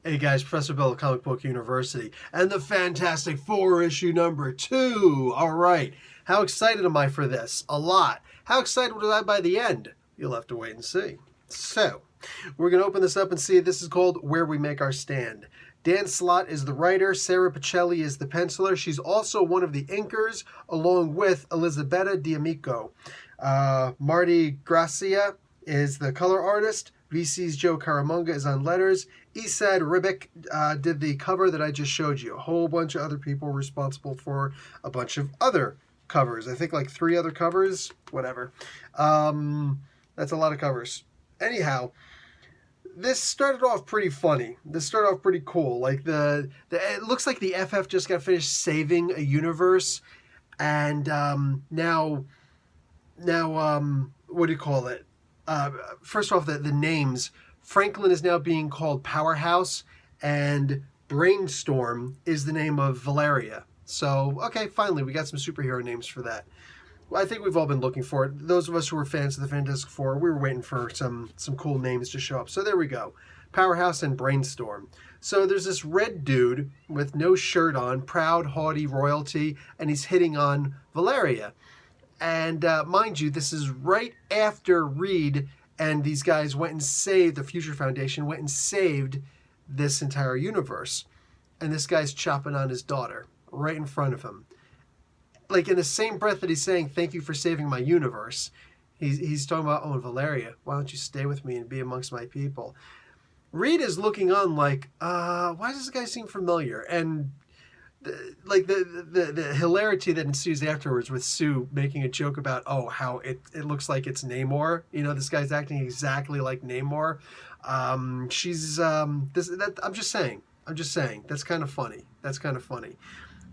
Hey guys, Professor Bill of Comic Book University, and the Fantastic Four issue number 2. All right, how excited am I for this? A lot. How excited was I by the end? You'll have to wait and see. So, we're going to open this up and see. This is called Where We Make Our Stand. Dan Slott is the writer. Sarah Pichelli is the penciler. She's also one of the inkers, along with Elisabetta D'Amico. Marty Gracia is the color artist. VC's Joe Caramonga is on letters. Esad Ribic did the cover that I just showed you. A whole bunch of other people responsible for a bunch of other covers. I think like 3 other covers. Whatever. That's a lot of covers. Anyhow, this started off pretty funny. This started off pretty cool. Like it looks like the FF just got finished saving a universe, and now what do you call it? First off, the names. Franklin is now being called Powerhouse, and Brainstorm is the name of Valeria. So, okay, finally, we got some superhero names for that. Well, I think we've all been looking for it. Those of us who were fans of the Fantastic Four, we were waiting for some cool names to show up. So there we go. Powerhouse and Brainstorm. So there's this red dude with no shirt on, proud, haughty royalty, and he's hitting on Valeria. And mind you, this is right after Reed and these guys went and saved, the Future Foundation went and saved this entire universe. And this guy's chopping on his daughter right in front of him. Like in the same breath that he's saying, thank you for saving my universe, he's talking about, oh, Valeria, why don't you stay with me and be amongst my people? Reed is looking on like, why does this guy seem familiar? And the hilarity that ensues afterwards with Sue making a joke about, oh, how it looks like it's Namor. You know, this guy's acting exactly like Namor. I'm just saying. That's kind of funny.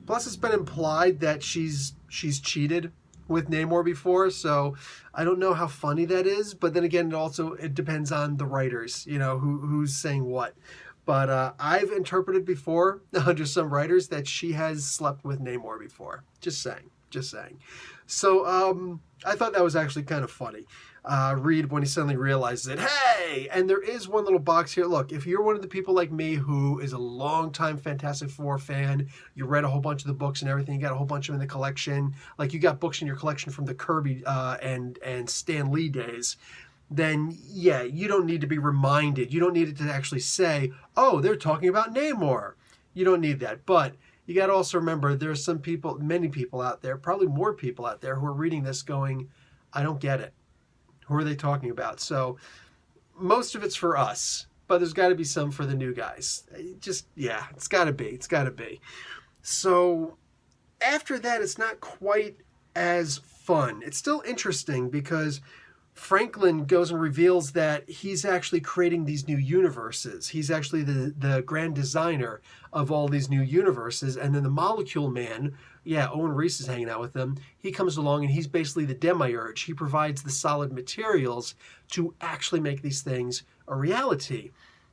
Plus, it's been implied that she's cheated with Namor before, so I don't know how funny that is. But then again, it depends on the writers, you know, who's saying what. But I've interpreted before under some writers that she has slept with Namor before. Just saying. So I thought that was actually kind of funny. Reed, when he suddenly realizes it, hey! And there is one little box here. Look, if you're one of the people like me who is a longtime Fantastic Four fan, you read a whole bunch of the books and everything, you got a whole bunch of them in the collection, like you got books in your collection from the Kirby and Stan Lee days, then yeah, you don't need to be reminded. You don't need it to actually say, oh, they're talking about Namor. You don't need that. But you got to also remember there's many people out there, probably more people out there who are reading this going, I don't get it. Who are they talking about? So most of it's for us, but there's got to be some for the new guys. It's got to be. So after that, it's not quite as fun. It's still interesting because Franklin goes and reveals that he's actually creating these new universes. He's actually the grand designer of all these new universes. And then the Molecule Man, Owen Reese is hanging out with them. He comes along and he's basically the demiurge. He provides the solid materials to actually make these things a reality.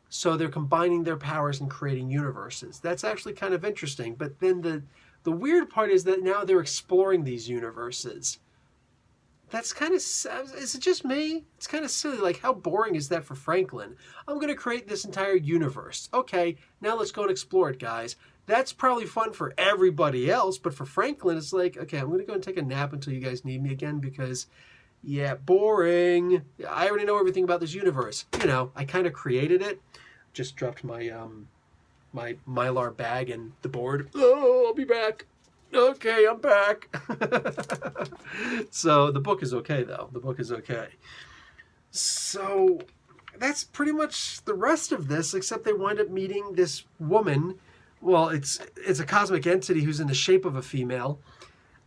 So they're combining their powers and creating universes. That's actually kind of interesting. But then the weird part is that now they're exploring these universes. That's kind of, is it just me? It's kind of silly. Like, how boring is that for Franklin? I'm going to create this entire universe. Okay, now let's go and explore it, guys. That's probably fun for everybody else, but for Franklin, it's like, okay, I'm going to go and take a nap until you guys need me again because, boring. I already know everything about this universe. You know, I kind of created it. Just dropped my my Mylar bag and the board. Oh, I'll be back. Okay, I'm back. So the book is okay, though. The book is okay. So that's pretty much the rest of this, except they wind up meeting this woman. Well, it's a cosmic entity who's in the shape of a female,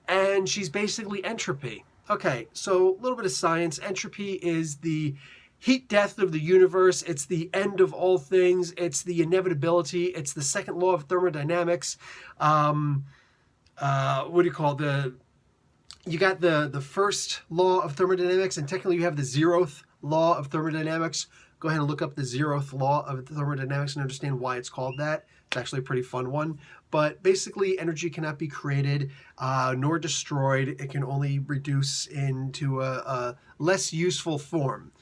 and she's basically entropy. Okay, so a little bit of science. Entropy is the heat death of the universe. It's the end of all things. It's the inevitability. It's the second law of thermodynamics. What do you call it? You got the first law of thermodynamics, and technically you have the 0th law of thermodynamics. Go ahead and look up the 0th law of thermodynamics and understand why it's called that. It's actually a pretty fun one. But basically, energy cannot be created nor destroyed. It can only reduce into a less useful form.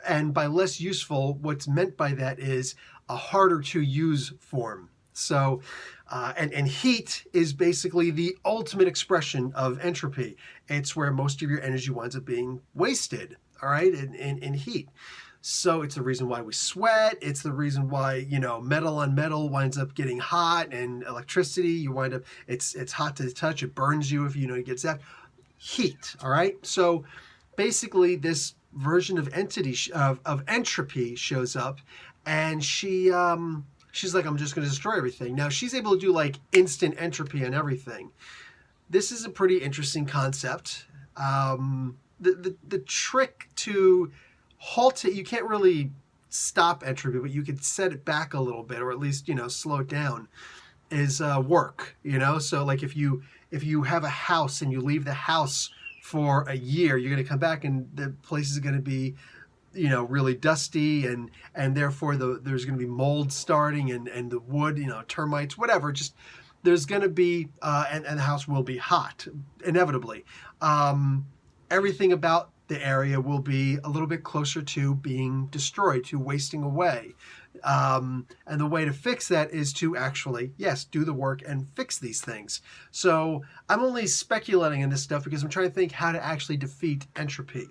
And by less useful, what's meant by that is a harder to use form. So, and heat is basically the ultimate expression of entropy. It's where most of your energy winds up being wasted, all right, in heat. So it's the reason why we sweat. It's the reason why, metal on metal winds up getting hot, and electricity, you wind up, it's hot to the touch. It burns you if, you get zapped. Heat, all right? So basically this version of entropy shows up, and she's like, I'm just going to destroy everything. Now she's able to do like instant entropy and everything. This is a pretty interesting concept. The trick to halt it, you can't really stop entropy, but you could set it back a little bit, or at least, slow it down, is work, So like if you have a house and you leave the house for a year, you're going to come back and the place is going to be, really dusty, and therefore there's going to be mold starting, and the wood, termites, whatever, just there's going to be, and the house will be hot, inevitably. Everything about the area will be a little bit closer to being destroyed, to wasting away. And the way to fix that is to actually, yes, do the work and fix these things. So I'm only speculating in this stuff because I'm trying to think how to actually defeat entropy,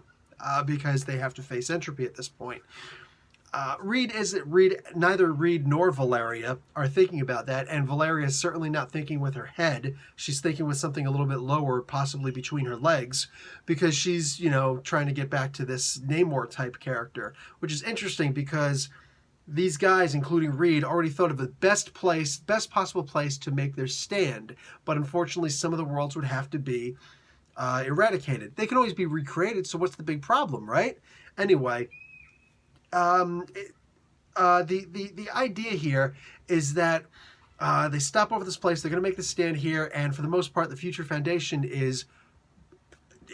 because they have to face entropy at this point. Neither Reed nor Valeria are thinking about that, and Valeria is certainly not thinking with her head. She's thinking with something a little bit lower, possibly between her legs, because she's, trying to get back to this Namor type character, which is interesting because these guys, including Reed, already thought of the best possible place to make their stand, but unfortunately some of the worlds would have to be eradicated. They can always be recreated, so what's the big problem, right? Anyway, the idea here is that they stop over this place. They're going to make the stand here, and for the most part, the Future Foundation is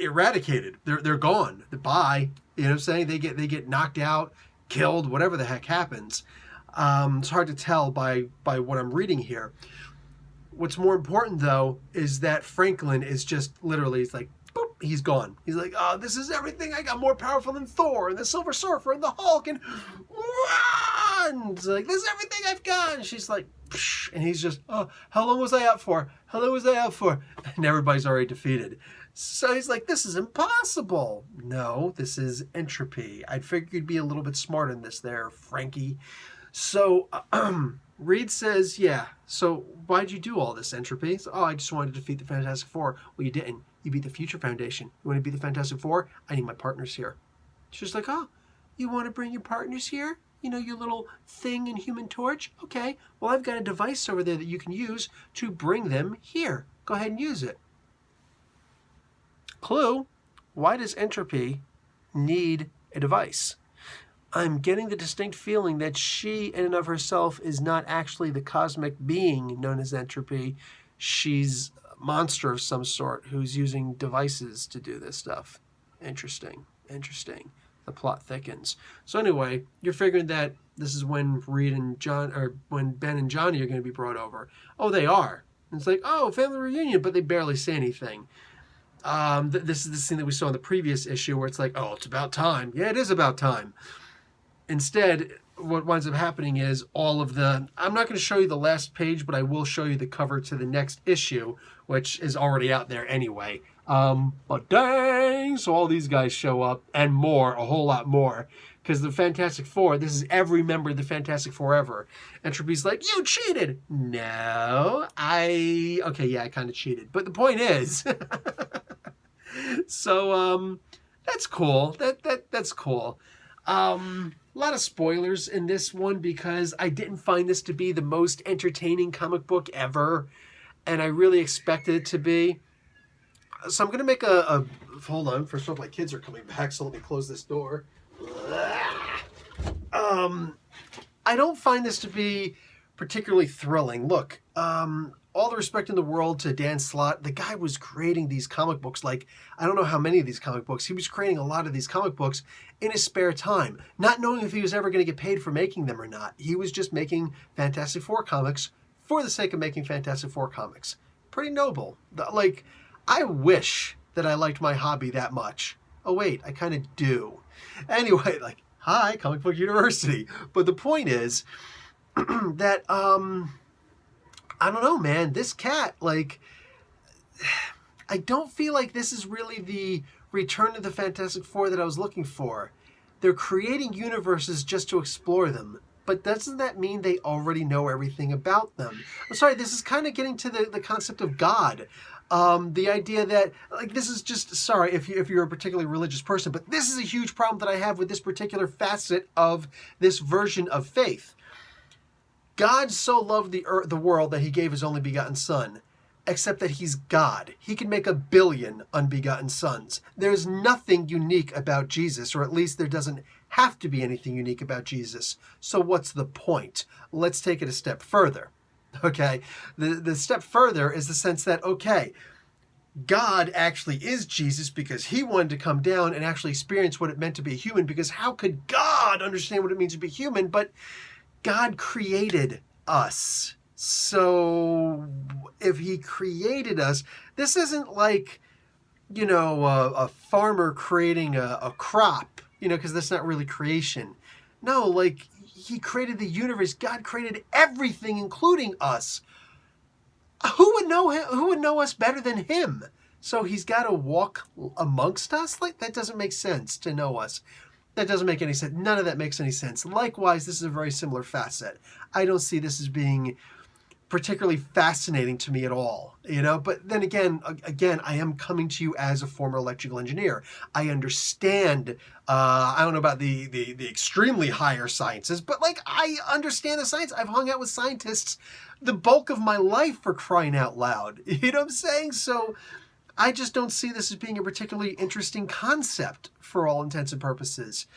eradicated. They're gone. Bye. You know what I'm saying? They get knocked out, killed, whatever the heck happens. It's hard to tell by what I'm reading here. What's more important, though, is that Franklin is just literally, it's like, boop, he's gone. He's like, oh, this is everything. I got more powerful than Thor and the Silver Surfer and the Hulk, and it's like, this is everything I've got. And she's like, psh, and he's just, oh, how long was I out for? How long was I out for? And everybody's already defeated. So he's like, this is impossible. No, this is entropy. I'd figure you'd be a little bit smart in this there, Frankie. So Reed says, yeah, so why'd you do all this, entropy? So, oh, I just wanted to defeat the Fantastic Four. Well, you didn't. You beat the Future Foundation. You want to beat the Fantastic Four? I need my partners here. She's like, oh, you want to bring your partners here? Your little thing in Human Torch? Okay, well, I've got a device over there that you can use to bring them here. Go ahead and use it. Clue, why does entropy need a device? I'm getting the distinct feeling that she, in and of herself, is not actually the cosmic being known as entropy. She's a monster of some sort who's using devices to do this stuff. Interesting. The plot thickens. So anyway, you're figuring that this is when Reed and John, or when Ben and Johnny are going to be brought over. Oh, they are. And it's like, oh, family reunion, but they barely say anything. This is the scene that we saw in the previous issue where it's like, oh, it's about time. Yeah, it is about time. Instead, what winds up happening is all of the... I'm not going to show you the last page, but I will show you the cover to the next issue, which is already out there anyway. But dang! So all these guys show up, and more, a whole lot more. Because the Fantastic Four, this is every member of the Fantastic Four ever. Entropy's like, you cheated! No, okay, yeah, I kind of cheated. But the point is... So, that's cool. That's cool. A lot of spoilers in this one because I didn't find this to be the most entertaining comic book ever, and I really expected it to be. So I'm going to make a... Hold on. First off, my kids are coming back, so let me close this door. I don't find this to be particularly thrilling. Look, all the respect in the world to Dan Slott. The guy was creating these comic books, like, I don't know how many of these comic books. He was creating a lot of these comic books in his spare time, not knowing if he was ever going to get paid for making them or not. He was just making Fantastic Four comics for the sake of making Fantastic Four comics. Pretty noble. Like, I wish that I liked my hobby that much. Oh, wait, I kind of do. Anyway, like, hi, Comic Book University. But the point is that, I don't know, man. This cat, like, I don't feel like this is really the return to the Fantastic Four that I was looking for. They're creating universes just to explore them. But doesn't that mean they already know everything about them? I'm sorry, this is kind of getting to the concept of God. The idea that, like, this is just, sorry if you're a particularly religious person, but this is a huge problem that I have with this particular facet of this version of faith. God so loved the world that he gave his only begotten son, except that he's God. He can make 1 billion unbegotten sons. There's nothing unique about Jesus, or at least there doesn't have to be anything unique about Jesus. So what's the point? Let's take it a step further. Okay, the step further is the sense that, okay, God actually is Jesus because he wanted to come down and actually experience what it meant to be a human, because how could God understand what it means to be human? But God created us. So if he created us, this isn't like, a farmer creating a crop, because that's not really creation. No, like, he created the universe. God created everything, including us. Who would know him? Who would know us better than him? So he's got to walk amongst us? Like, that doesn't make sense to know us. That doesn't make any sense. None of that makes any sense. Likewise, this is a very similar facet. I don't see this as being particularly fascinating to me at all, but then again, I am coming to you as a former electrical engineer. I understand, I don't know about the extremely higher sciences, but like, I understand the science. I've hung out with scientists the bulk of my life, for crying out loud. You know what I'm saying? So I just don't see this as being a particularly interesting concept for all intents and purposes.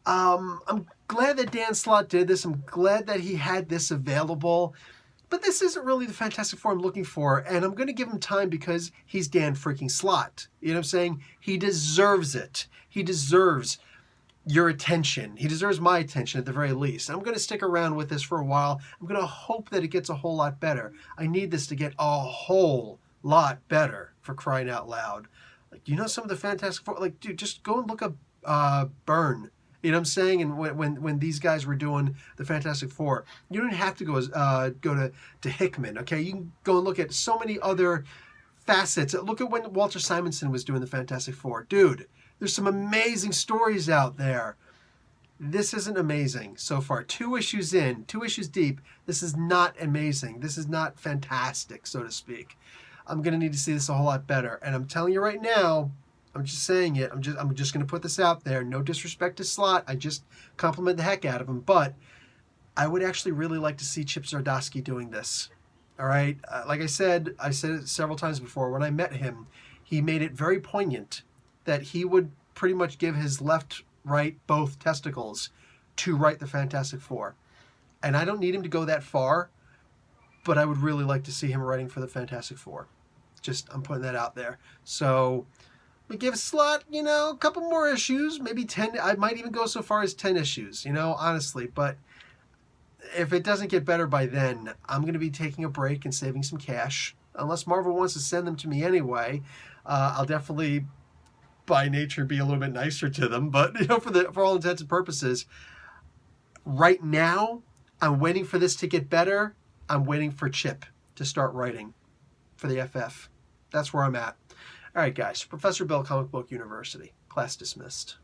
I'm glad that Dan Slott did this. I'm glad that he had this available. But this isn't really the Fantastic Four I'm looking for, and I'm going to give him time because he's Dan freaking Slott. You know what I'm saying? He deserves it. He deserves your attention. He deserves my attention at the very least. I'm going to stick around with this for a while. I'm going to hope that it gets a whole lot better. I need this to get a whole lot better, for crying out loud. Like, some of the Fantastic Four, like, dude, just go and look up Byrne. You know what I'm saying? And when these guys were doing the Fantastic Four, you don't have to go to Hickman, okay? You can go and look at so many other facets. Look at when Walter Simonson was doing the Fantastic Four. Dude, there's some amazing stories out there. This isn't amazing so far. 2 issues in, 2 issues deep, this is not amazing. This is not fantastic, so to speak. I'm going to need to see this a whole lot better. And I'm telling you right now, I'm just saying it. I'm just going to put this out there. No disrespect to Slott. I just compliment the heck out of him. But I would actually really like to see Chip Zdarsky doing this. All right? Like I said it several times before. When I met him, he made it very poignant that he would pretty much give his left, right, both testicles to write the Fantastic Four. And I don't need him to go that far, but I would really like to see him writing for the Fantastic Four. I'm putting that out there. So we give Slott, a couple more issues, maybe 10. I might even go so far as 10 issues, honestly. But if it doesn't get better by then, I'm going to be taking a break and saving some cash. Unless Marvel wants to send them to me anyway, I'll definitely, by nature, be a little bit nicer to them. But, for all intents and purposes, right now, I'm waiting for this to get better. I'm waiting for Chip to start writing for the FF. That's where I'm at. All right, guys. Professor Bill, Comic Book University. Class dismissed.